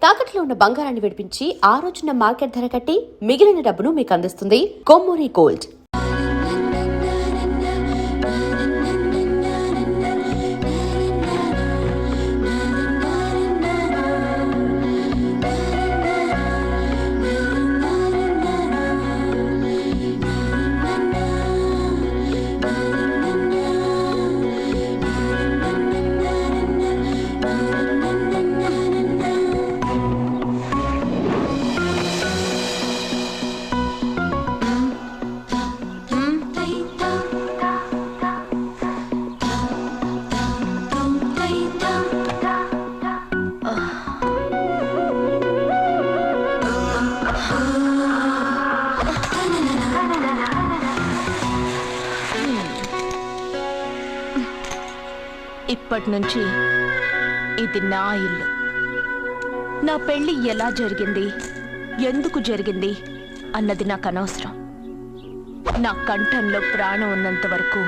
తాకట్లో ఉన్న బంగారాన్ని విడిపించి ఆ రోజున మార్కెట్ ధర కట్టి మిగిలిన డబ్బును మీకు అందిస్తుంది కొమ్మూరి గోల్డ్. ఇప్పటి నుంచి ఇది నా ఇల్లు. నా పెళ్లి ఎలా జరిగింది, ఎందుకు జరిగింది అన్నది నాకు అనవసరం. నా కంఠంలో ప్రాణం ఉన్నంత వరకు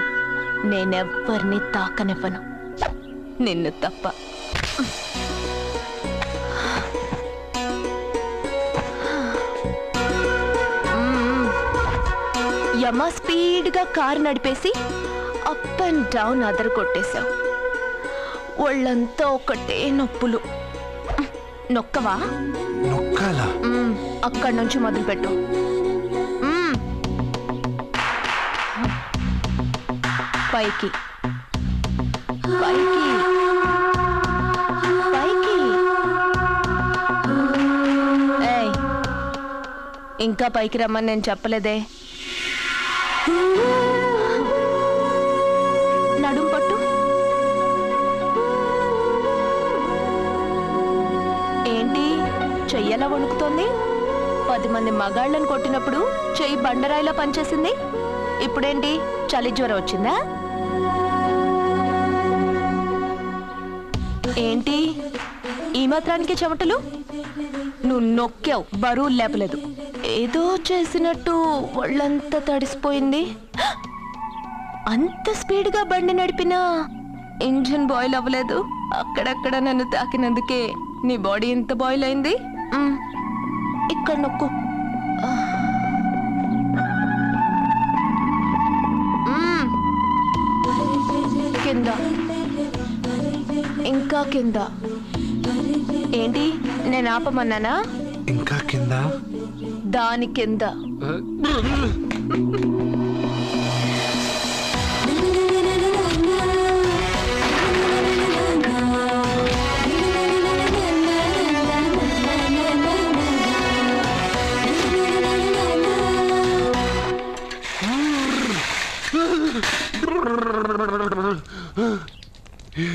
నేనెవ్వరిని తాకనివ్వను, నిన్ను తప్ప. యమ స్పీడ్గా కారు నడిపేసి అప్ అండ్ డౌన్ అదర కొట్టేశావు. ఒళ్ళంతా ఒకటే నొప్పులు. నొక్కవా? నొక్కాలా? అక్కడి నుంచి మొదలుపెట్టు. పైకి పైకి పైకి. ఏయ్, ఇంకా పైకి రమ్మని నేను చెప్పలేదే. నడుం పట్టు. ఏంటి చెయ్యలా వణుకుతోంది? 10 మంది మగాళ్ళని కొట్టినప్పుడు చెయ్యి బండరాయిలా పనిచేసింది. ఇప్పుడేంటి చలి జ్వరం వచ్చిందా? ఏంటి ఈ మాత్రానికి చెమటలు? నువ్వు నొక్కావు, బరువు లేపలేదు. ఏదో చేసినట్టు ఒళ్ళంతా తడిసిపోయింది. అంత స్పీడ్గా బండి నడిపినా ఇంజిన్ బాయిల్ అవ్వలేదు. అక్కడక్కడ నన్ను తాకినందుకే నీ బాడీ ఎంత బాయిల్ అయింది. ఇక్కడ నొక్కు. కింద, ఇంకా కింద. ఏంటి నేను ఆపమన్నానా? ఇంకా కింద, దాని కింద.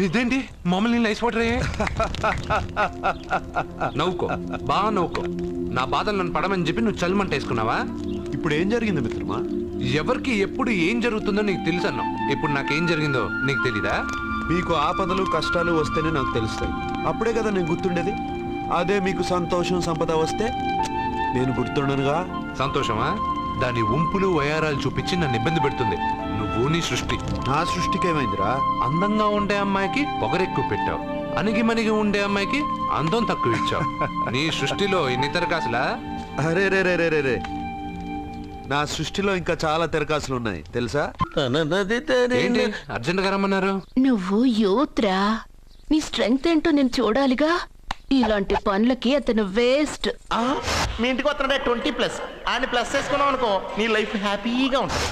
ఇదేంటి మమ్మల్ని ఐస్ వాటర్ నవ్వుకో, బాగా నవ్వుకో. నా బాధలు నన్ను పడమని చెప్పి నువ్వు చల్మంట వేసుకున్నావా? ఇప్పుడు ఏం జరిగింది మిత్రమా? ఎవరికి ఎప్పుడు ఏం జరుగుతుందో నీకు తెలుసు అన్నావు. ఇప్పుడు నాకేం జరిగిందో నీకు తెలీదా? మీకు ఆపదలు కష్టాలు వస్తేనే నాకు తెలుస్తాయి. అప్పుడే కదా నేను గుర్తుండేది. అదే మీకు సంతోషం సంపద వస్తే నేను గుర్తుండనుగా. సంతోషమా? దాని ఉంపులు వయారాలు చూపించి నన్ను ఇబ్బంది పెడుతుంది. నువ్వు నీ సృష్టి. నా సృష్టికి ఏమైందిరా? అందంగా ఉండే అమ్మాయికి పొగరెక్కువ పెట్టావు, అణిగి మణిగి ఉండే అమ్మాయికి అందం తక్కువ ఇచ్చావు. నీ సృష్టిలో ఇన్ని తెరకాసులా? అరే రే రే రే రే రే, నా సృష్టిలో ఇంకా చాలా తెరకాసులు ఉన్నాయి తెలుసా? ఏంటి అర్జెంట్ గా రమ్మన్నారు? నువ్వు యూత్రా, నీ స్ట్రెంగ్త్ ఏంటో నేను చూడాలిగా. ఇలాంటి పనులకి అతను వేస్ట్. మీ ఇంటికి వస్తున్నాడే 20+ ఆయన ప్లస్ చేసుకున్నావు అనుకో, నీ లైఫ్ హ్యాపీగా ఉంటుంది.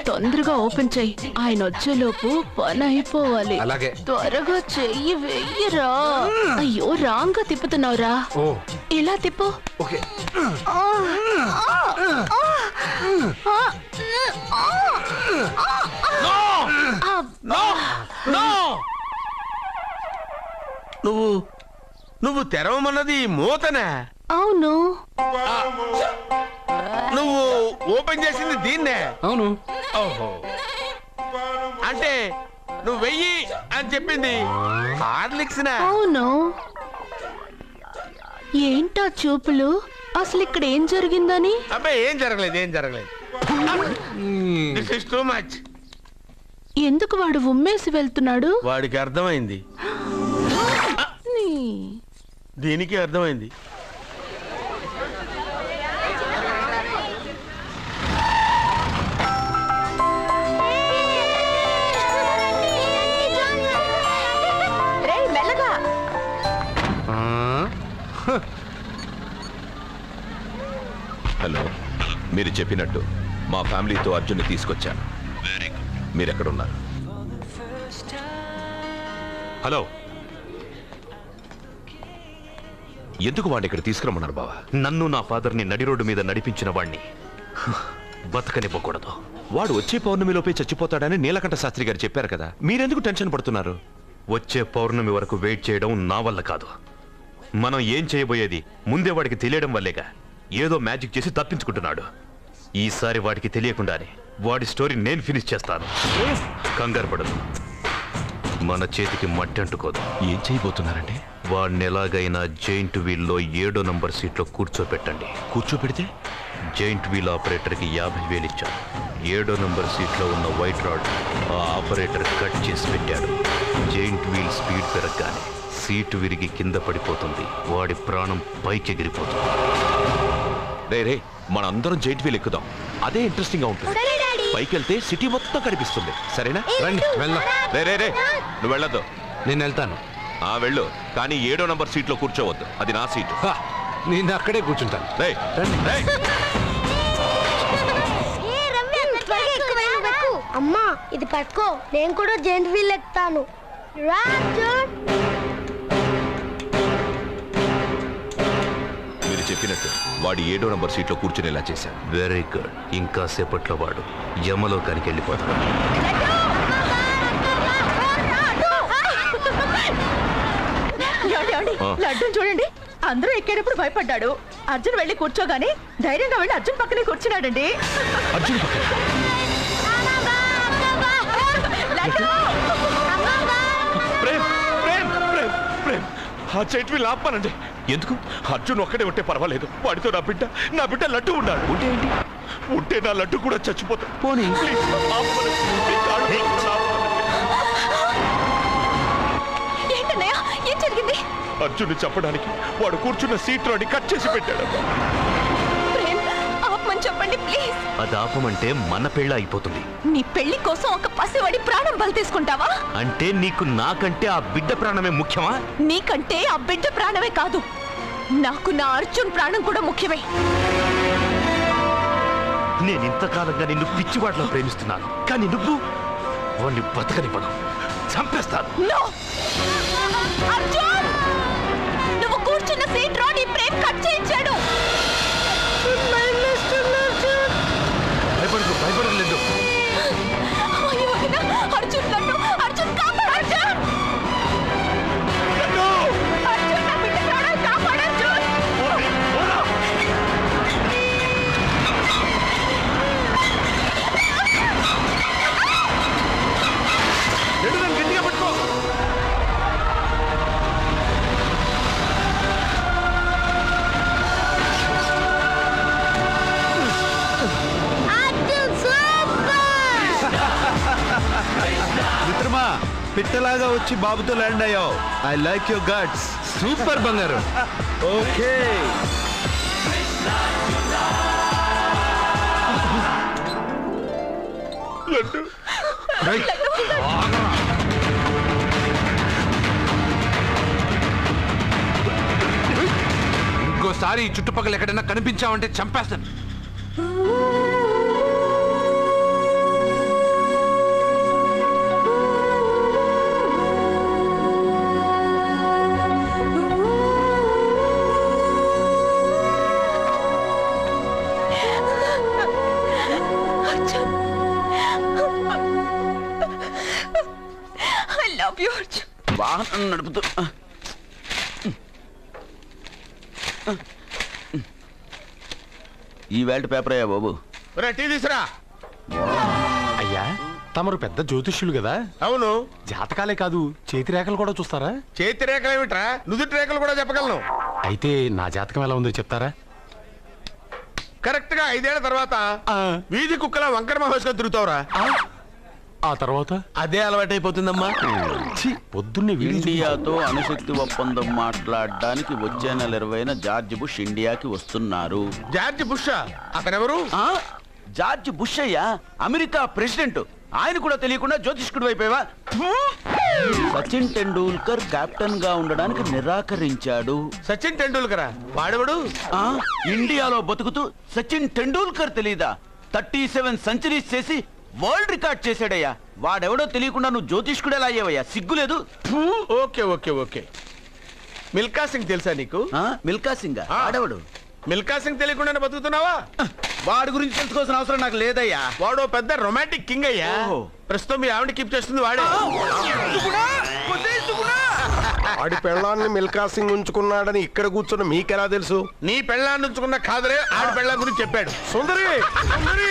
తొందరగా ఓపెన్ చెయ్యి, ఆయన వచ్చేలోపు పని అయిపోవాలి. అలాగే. త్వరగా చెయ్యి వెయ్యరా. అయ్యో రాంగ్ గా తిప్పుతున్నావురా. ఓ ఇలా తిప్పు. ఓకే. నువ్వు తెరవమన్నది మూతనే. అవును. నువ్వు ఓపెన్ చేసింది దీన్నే. అవును. ఓహో, అంటే నువ్వు వెయ్యి అని చెప్పింది హార్లిక్స్. అవును. ఏంటా చూపులు? అసలు ఇక్కడ ఏం జరిగిందని? అబ్బాయి ఏం జరగలేదు. This is too much. ఎందుకు వాడు ఉమ్మేసి వెళ్తున్నాడు? వాడికి అర్థమైంది. దీనికి అర్థమైంది. మెల్లగా. హలో, మీరు చెప్పినట్టు మా ఫ్యామిలీతో అర్జున్ని తీసుకొచ్చాను. మీరెక్కడున్నారు? హలో, ఎందుకు వాడిని ఇక్కడ తీసుకురమ్మన్నారు బావా? నన్ను నా ఫాదర్ని నడి రోడ్డు మీద నడిపించిన వాణ్ణి బతకనివ్వకూడదు. వాడు వచ్చే పౌర్ణమిలోపే చచ్చిపోతాడని నీలకంఠ శాస్త్రి గారు చెప్పారు కదా, మీరెందుకు టెన్షన్ పడుతున్నారు? వచ్చే పౌర్ణమి వరకు వెయిట్ చేయడం నా వల్ల కాదు. మనం ఏం చేయబోయేది ముందే వాడికి తెలియడం వల్లేగా. ఏదో మ్యాజిక్ చేసి తప్పించుకుంటున్నాడు. ఈసారి వాడికి తెలియకుండానే వాడి స్టోరీ నేను ఫినిష్ చేస్తాను. కంగారు పడదు, మన చేతికి మట్టి అంటుకోదు. ఏం చేయబోతున్నారండి? వాడిని ఎలాగైనా జైంట్ వీల్లో 7వ నంబర్ సీట్లో కూర్చోపెట్టండి. కూర్చోపెడితే జైంట్ వీల్ ఆపరేటర్కి 50,000 ఇచ్చాను. 7వ నంబర్ సీట్లో ఉన్న వైట్ రాడ్ ఆ ఆపరేటర్ కట్ చేసి పెట్టాడు. జైంట్ వీల్ స్పీడ్ పెరగగానే సీటు విరిగి కింద పడిపోతుంది. వాడి ప్రాణం పైకి ఎగిరిపోతుంది. రే రే, మనందరం జైంట్ వీల్ ఎక్కుదాం. అదే ఇంట్రెస్టింగ్ గా ఉంటుంది. పైకి వెళ్తే సిటీ మొత్తం కనిపిస్తుంది. సరేనా? రండి వెళ్దాం. రే రే రే, నువ్వు వెళ్ళొద్దు. నేను వెళ్తాను. వెళ్ళు, కానీ 7వ నంబర్ సీట్లో కూర్చోవద్దు. అది నా సీటు. నేను అక్కడే కూర్చుంటాను. రేయ్, రేయ్. అమ్మా ఇది పట్టుకో, నేను కూడా జెంట్ వీల్ ఎక్కుతాను. మీరు చెప్పినట్టు వాడి 7వ నంబర్ సీట్లో కూర్చునేలా చేశాను. Very good. ఇంకా సేపట్లో వాడు యమలోకానికి వెళ్ళిపోతాడు. లడ్డు చూడండి, అందరూ ఎక్కేటప్పుడు భయపడ్డాడు. అర్జున్ వెళ్ళి కూర్చోగానే ధైర్యంగా వెళ్ళి అర్జున్ పక్కనే కూర్చున్నాడండి. అర్జున్ పక్కన ప్రేమ్, ప్రేమ్, ప్రేమ్, ప్రేమ్. ఆ జైంట్ వీల్ ఆపమనండి. ఎందుకు? అర్జున్ ఒక్కడే ఉంటే పర్వాలేదు. వాడితో నా బిడ్డ లడ్డు ఉన్నాడు. ఉంటే ఏంటి? ఉంటే నా లడ్డు కూడా చచ్చిపోతాడు. పోనీ ఏంటన్నయ్య, ఏం జరిగింది? అర్జున్ చెప్పడానికి వాడు కూర్చున్న సీట్లోని కట్ చేసి పెట్టాడు. ప్రేమ్, ఆపమని చెప్పండి ప్లీజ్. అది ఆపమంటే మన పెళ్ళ అయిపోతుంది. నీ పెళ్లి కోసం ఒక పసివాడి ప్రాణం బలి తీసుకుంటావా? అంటే నీకు నాకంటే ఆ బిడ్డ ప్రాణమే ముఖ్యమా? నీకంటే ఆ బిడ్డ ప్రాణమే కాదు, నాకు నా అర్జున్ ప్రాణం కూడా ముఖ్యమే. నేను ఇంతకాలంగా నిన్ను పిచ్చివాడిలో ప్రేమిస్తున్నాను, కానీ నువ్వు వాడిని బతకనివ్వను, చంపేస్తాను. No! అర్జున్! నువ్వు కూర్చున్న సీట్ రోడ్ ఈ ప్రేమ్ కట్ చేయించాడు. భయపడలేదు. అయ్యో వదినా, అర్జున్ లడ్డు, అర్జున్ కాపాడు, అర్జున్! అర్జున్, నా బిడ్డ ప్రాణాలు కాపాడు, అర్జున్! గట్టిగా పట్టుకో. మిత్రమా, పిట్టలాగా వచ్చి బాబుతో ల్యాండ్ అయ్యావు. I like your guts. Super బంగారు. ఓకే. ఇంకోసారి ఈ చుట్టుపక్కల ఎక్కడైనా కనిపించావంటే చంపేస్తాను. I love you, Arjun. వాహనం నడుపుతూ ఈ వేల్ట్ పేపర్ అయ్యా బాబు. టీ తీసురా. అయ్యా, తమరు పెద్ద జ్యోతిష్యులు కదా. అవును. జాతకాలే కాదు, చేతి రేఖలు కూడా చూస్తారా? చేతి రేఖలు ఏమిట్రా, నుదుటి రేఖలు కూడా చెప్పగలను. అయితే నా జాతకం ఎలా ఉందో చెప్తారా? కరెక్ట్ గా 5 ఏళ్ల తర్వాత వీధి కుక్కల వంకర మహేష్గా తిరుగుతావురా. ఆ తర్వాత అదే అలవాటైపోతుందమ్మా. ఛీ, పొద్దున్నే వీడియో ఇండియాతో అణుశక్తి ఒప్పందం మాట్లాడడానికి వచ్చే నెల 20న జార్జ్ బుష్ ఇండియాకి వస్తున్నారు. జార్జ్ బుషా? అతనెవరు? ఆ? జార్జ్ బుష్ అయ్యా, అమెరికా ప్రెసిడెంట్. ఆయన కూడా తెలియకుండా జ్యోతిష్కుడు అయిపోయావా? సచిన్ టెండూల్కర్ కెప్టెన్ గా ఉండడానికి నిరాకరించాడు. సచిన్ టెండూల్కరా? వాడెవడు? ఆ? ఇండియాలో బతుకుతూ సచిన్ టెండూల్కర్ తెలీదా? 37 సెంచరీస్ చేసి వరల్డ్ రికార్డ్ చేశాడయ్యా. వాడెవడో తెలియకుండా నువ్వు జ్యోతిష్కుడు ఎలా అయ్యావయ్యా? సిగ్గులేదు? Okay okay okay. Milka Singh తెలుసా నీకు? మిల్కా సింగ్ వాడెవడు? మిల్కా సింగ్ తెలియకుండానే బతుకుతున్నావా? వాడి గురించి తెలుసుకోవాల్సిన అవసరం నాకు లేదయ్యా. వాడు పెద్ద రొమాంటిక్ కింగ్ అయ్యా. ఓహో. ప్రస్తుతం మీ ఆవిడ కీప్ చేస్తుంది వాడే. ఆడి పెళ్ళాన్ని మిల్కా సింగ్ ఉంచుకున్నాడని ఇక్కడ కూర్చున్న మీకెలా తెలుసు? నీ పెళ్ళాన్ని ఉంచుకున్న కాదరే ఆడి పెళ్ళాం గురించి చెప్పాడు. సుందరి సుందరి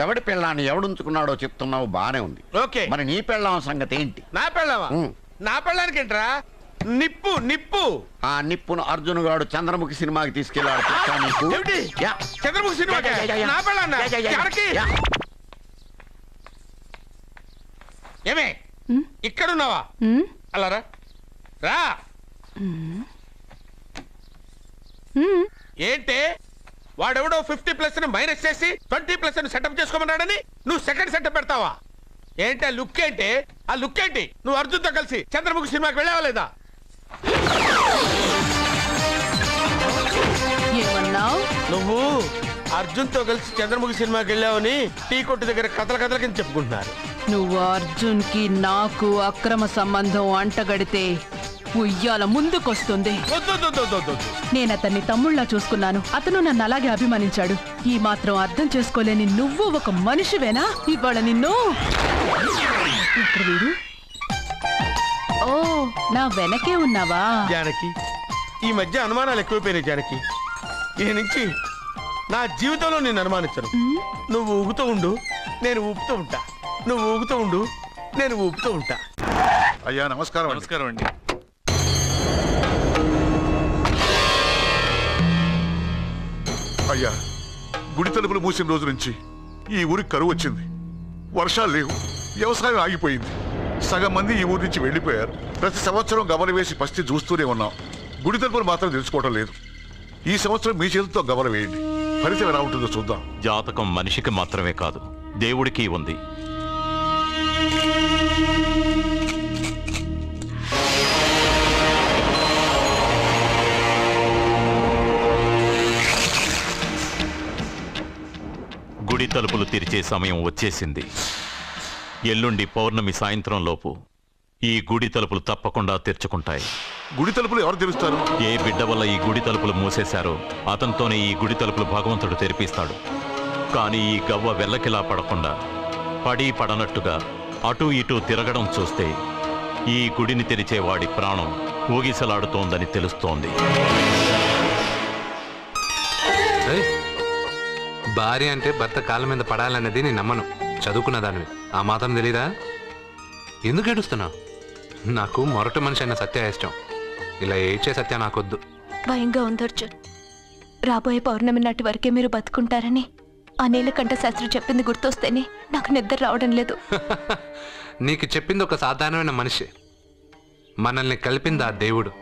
ఎవడి పెళ్ళాన్ని ఎవడుంచుకున్నాడో చెప్తున్నావు, బానే ఉంది. ఓకే, మరి నీ పెళ్ళాం సంగతి ఏంటి? నా పెళ్ళావా? నా పెళ్ళానికి ఏంట్రా? నిప్పు నిప్పు. ఆ నిప్పును అర్జున్ గాడు చంద్రముఖి సినిమాకి తీసుకెళ్ళాడు. తెలుసా నీకు? ఏమిటి? యా. చంద్రముఖి సినిమా నా పెళ్ళాన్నా? ఎక్కడికి? ఏమే ఇక్కడున్నావా? అలా రా రా. ఏంటే వాడెవడో 50+ ని మైనస్ చేసి 20+ ని సెటప్ చేసుకోమన్నాడని నువ్వు సెకండ్ సెటప్ పెడతావా? ఏంటి ఆ లుక్? ఏంటి ఆ లుక్? ఏంటి నువ్వు అర్జున్తో కలిసి చంద్రముఖి సినిమాకి వెళ్ళావా లేదా? ఏమన్నావు? నువ్వు అర్జున్తో కలిసి చంద్రముఖి సినిమాకి వెళ్ళావని టీ కొట్టు దగ్గర కథల కింద చెప్పుకుంటున్నారు. నువ్వు అర్జున్ కి నాకు అక్రమ సంబంధం అంటగడితే ఉయ్యాల ముందుకొస్తుంది. నేను అతన్ని తమ్ముళ్ళ చూసుకున్నాను. అతను నన్ను అలాగే అభిమానించాడు. ఈ మాత్రం అర్థం చేసుకోలేని నువ్వు ఒక మనిషివేనా? ఇవాళ నిన్ను ఎక్కడ వీడు? ఓ, నా వెనకే ఉన్నావా? జానకి, ఈ మధ్య అనుమానాలు ఎక్కువైపోయినాయి జానకి. ఈ నుంచి నా జీవితంలో నేను అనుమానించను. నువ్వు ఊగుతూ ఉండు, నేను ఊపుతూ ఉంటా. నువ్వు ఊగుతూ ఉండు, నేను ఊపుతూ ఉంటా. అయ్యా నమస్కారం. నమస్కారం అండి. అయ్యా, గుడి తలుపులు మూసిన రోజు నుంచి ఈ ఊరికి కరువు వచ్చింది. వర్షాలు లేవు, వ్యవసాయం ఆగిపోయింది. సగం మంది ఈ ఊరి నుంచి వెళ్ళిపోయారు. ప్రతి సంవత్సరం గమల వేసి పరిస్థితి చూస్తూనే ఉన్నాం. గుడి తలుపులు మాత్రం తెలుసుకోవడం లేదు. ఈ సంవత్సరం మీ చేతితో గమల వేయండి, ఫలితం ఎలా ఉంటుందో చూద్దాం. జాతకం మనిషికి మాత్రమే కాదు, దేవుడికి ఉంది. గుడి తలుపులు తెరిచే సమయం వచ్చేసింది. ఎల్లుండి పౌర్ణమి సాయంత్రం లోపు ఈ గుడి తలుపులు తప్పకుండా తెరుచుకుంటాయి. గుడి తలుపులు ఎవరు తెరుస్తారు? ఏ బిడ్డ వల్ల ఈ గుడి తలుపులు మూసేశారో అతనితోనే ఈ గుడి తలుపులు భగవంతుడు తెరిపిస్తాడు. కానీ ఈ గవ్వ వెల్లకిలా పడకుండా పడి పడనట్టుగా అటూ ఇటూ తిరగడం చూస్తే ఈ గుడిని తెరిచే వాడి ప్రాణం ఊగిసలాడుతోందని తెలుస్తోంది. భార్య అంటే భర్త కాళ్ళ మీద పడాలన్నది నేను నమ్మను. చదువుకున్న దానివి, ఆ మాత్రం తెలీదా? ఎందుకు ఏడుస్తున్నావు? నాకు మొరటి మనిషి అయిన సత్య ఇష్టం. ఇలా ఏడ్చే సత్య నాకొద్దు. భయంగా ఉంది అర్జున్. రాబోయే పౌర్ణమి నాటి వరకే మీరు బతుకుంటారని ఆ నీలకంఠ శాస్త్రి చెప్పింది గుర్తొస్తేనే నాకు నిద్ర రావడం లేదు. నీకు చెప్పింది ఒక సాధారణమైన మనిషి, మనల్ని కలిపింది ఆ దేవుడు.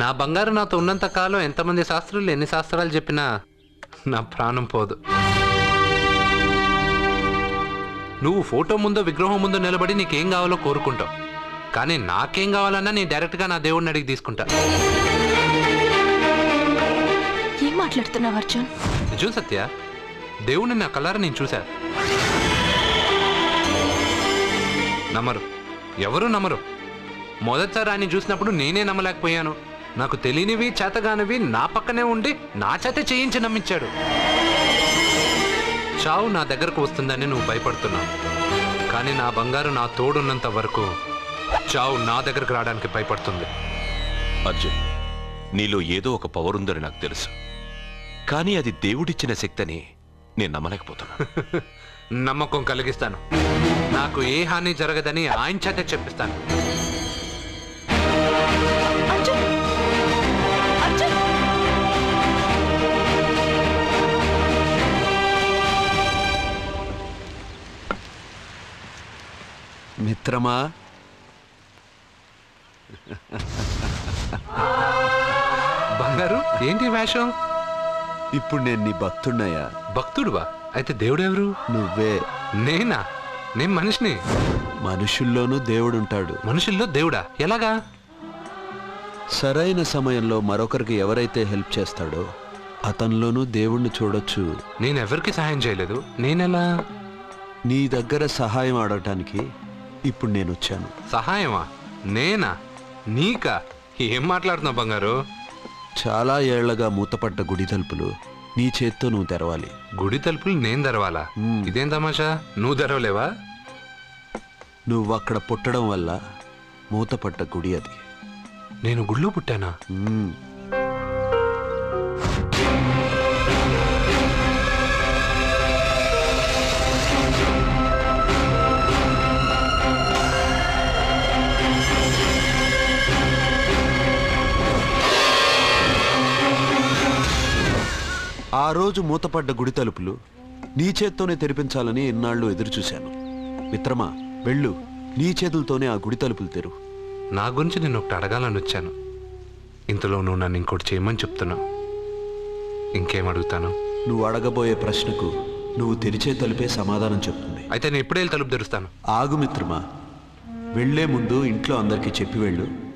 నా బంగారు నాతో ఉన్నంత కాలం ఎంతమంది శాస్త్రులు ఎన్ని శాస్త్రాలు చెప్పినా నా ప్రాణం పోదు. నువ్వు ఫోటో ముందో విగ్రహం ముందో నిలబడి నీకేం కావాలో కోరుకుంటావు. కానీ నాకేం కావాలన్నా నేను డైరెక్ట్గా నా దేవుడిని అడిగి తీసుకుంటా. ఏం మాట్లాడుతున్నావు అర్జున్? నిజం సత్య, దేవుడిని నా కళ్ళారా నేను చూశా. నమ్మరు, ఎవరు నమ్మరు. మొదటిసారి ఆయన చూసినప్పుడు నేనే నమ్మలేకపోయాను. నాకు తెలియనివి చేతగానివి నా పక్కనే ఉండి నా చేత చేయించి నమ్మించాడు. చావు నా దగ్గరకు వస్తుందని నువ్వు భయపడుతున్నావు. కానీ నా బంగారు నా తోడున్నంత వరకు చావు నా దగ్గరకు రావడానికి భయపడుతుంది. అర్జున్, నీలో ఏదో ఒక పవర్ ఉందని నాకు తెలుసు. కానీ అది దేవుడిచ్చిన శక్తిని నేను నమ్మలేకపోతున్నా. నమ్మకం కలిగిస్తాను. నాకు ఏ హాని జరగదని ఆయన చేత చెప్పిస్తాను. మిత్రమా, బంగారు ఏంటి వేషం? ఇప్పుడు నేను నీ భక్తుడినయ్యా. భక్తుడువా? అయితే దేవుడెవరు? నువ్వే. నేనా? నేను మనిషిని. మనుషుల్లోనూ దేవుడుంటాడు. మనుషుల్లో దేవుడా? ఎలాగా? సరైన సమయంలో మరొకరికి ఎవరైతే హెల్ప్ చేస్తాడో అతనిలోనూ దేవుణ్ణి చూడొచ్చు. నేనెవరికి సహాయం చేయలేదు. నేనెలా? నీ దగ్గర సహాయం అడగటానికి ఇప్పుడు నేను వచ్చాను. సహాయమా? నేనా? నీకా? ఏం మాట్లాడుతున్నావు బంగారు? చాలా ఏళ్లగా మూతపడ్డ గుడి తలుపులు నీ చేత్తో నువ్వు తెరవాలి. గుడి తలుపులు నేను తెరవాలా? ఇదేం తమాషా? నువ్వు తెరవలేవా? నువ్వు అక్కడ పుట్టడం వల్ల మూతపడ్డ గుడి అది. నేను గుళ్ళో పుట్టానా? ఆ రోజు మూతపడ్డ గుడి తలుపులు నీ చేత్తోనే తెరిపించాలని ఎన్నాళ్ళు ఎదురుచూశాను. మిత్రమా, వెళ్ళు, నీ చేతులతోనే ఆ గుడి తలుపులు తెరు. నా గురించి నేను ఒకటి అడగాలని వచ్చాను. ఇంతలో నువ్వు నన్ను ఇంకోటి చేయమని చెప్తున్నావు. ఇంకేం అడుగుతాను? నువ్వు అడగబోయే ప్రశ్నకు నువ్వు తెరిచే తలుపే సమాధానం చెప్తుంది. అయితే నేను ఇప్పుడే తలుపు తెరుస్తాను. ఆగు మిత్రమా, వెళ్లే ముందు ఇంట్లో అందరికీ చెప్పి వెళ్ళు.